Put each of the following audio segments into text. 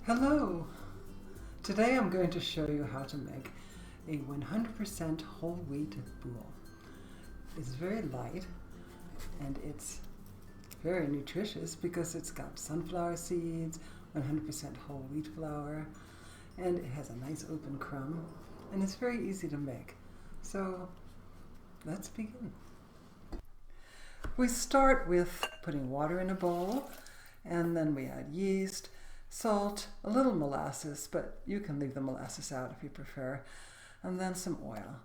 Hello! Today I'm going to show you how to make a 100% whole wheat boule. It's very light and it's very nutritious because it's got sunflower seeds, 100% whole wheat flour, and it has a nice open crumb, and it's very easy to make. So let's begin. We start with putting water in a bowl, and then we add yeast, salt, a little molasses, but you can leave the molasses out if you prefer, and then some oil.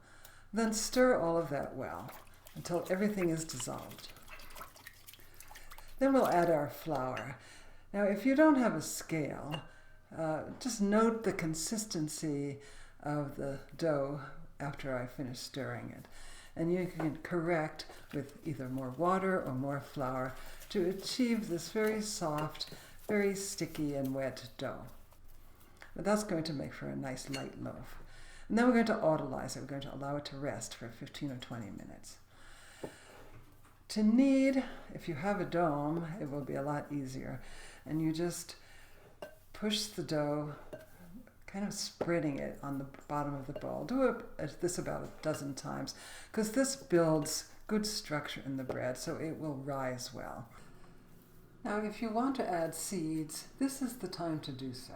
Then stir all of that well until everything is dissolved. Then we'll add our flour. Now, if you don't have a scale, just note the consistency of the dough after I finish stirring it. And you can correct with either more water or more flour to achieve this very soft, very sticky and wet dough. But that's going to make for a nice light loaf. And then we're going to autolyze it. We're going to allow it to rest for 15 or 20 minutes. To knead, if you have a dome, it will be a lot easier. And you just push the dough, kind of spreading it on the bottom of the bowl. Do this about a dozen times, because this builds good structure in the bread, so it will rise well. Now, if you want to add seeds, this is the time to do so.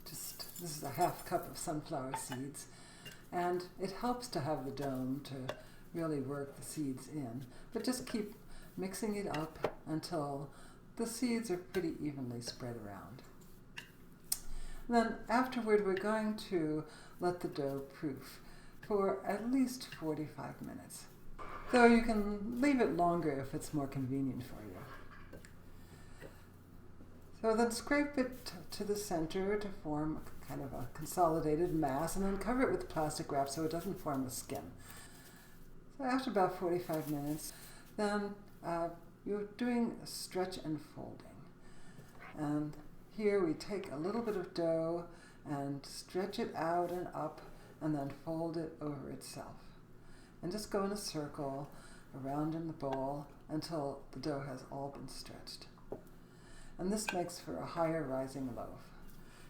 This is a half cup of sunflower seeds, and it helps to have the dome to really work the seeds in. But just keep mixing it up until the seeds are pretty evenly spread around. Then afterward, we're going to let the dough proof for at least 45 minutes. Though you can leave it longer if it's more convenient for you. So then scrape it to the center to form kind of a consolidated mass, and then cover it with plastic wrap so it doesn't form the skin. So after about 45 minutes, then you're doing stretch and folding. And here we take a little bit of dough and stretch it out and up, and then fold it over itself. And just go in a circle around in the bowl until the dough has all been stretched. And this makes for a higher rising loaf,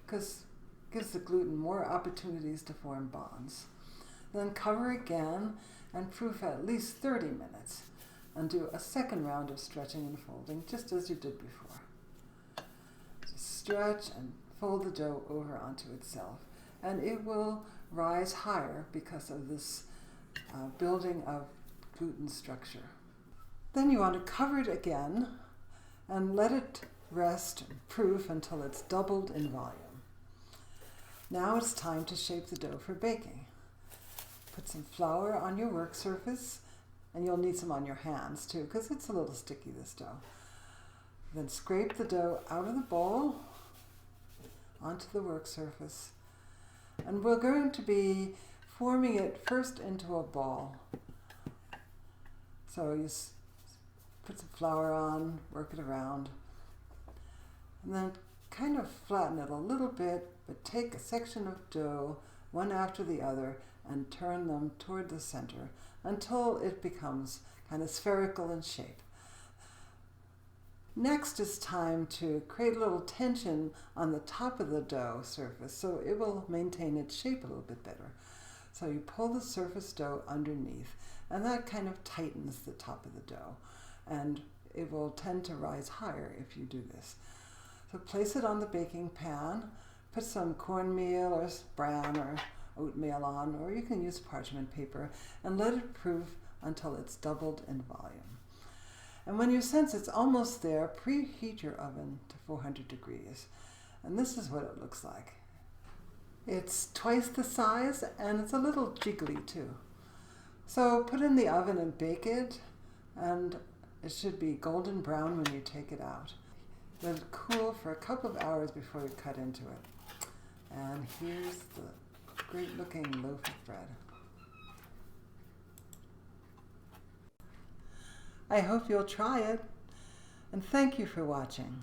because it gives the gluten more opportunities to form bonds. Then cover again and proof at least 30 minutes, and do a second round of stretching and folding, just as you did before. Just stretch and fold the dough over onto itself, and it will rise higher because of this building of gluten structure. Then you want to cover it again and let it rest proof until it's doubled in volume. Now it's time to shape the dough for baking. Put some flour on your work surface, and you'll need some on your hands too, because it's a little sticky, this dough. Then scrape the dough out of the bowl onto the work surface, and we're going to be forming it first into a ball. So you put some flour on, work it around, and then kind of flatten it a little bit, but take a section of dough, one after the other, and turn them toward the center until it becomes kind of spherical in shape. Next is time to create a little tension on the top of the dough surface so it will maintain its shape a little bit better. So you pull the surface dough underneath, and that kind of tightens the top of the dough, and it will tend to rise higher if you do this. So place it on the baking pan, put some cornmeal or bran or oatmeal on, or you can use parchment paper, and let it proof until it's doubled in volume. And when you sense it's almost there, preheat your oven to 400 degrees. And this is what it looks like. It's twice the size, and it's a little jiggly too. So put it in the oven and bake it, and it should be golden brown when you take it out. Let it cool for a couple of hours before you cut into it. And here's the great looking loaf of bread. I hope you'll try it, and thank you for watching.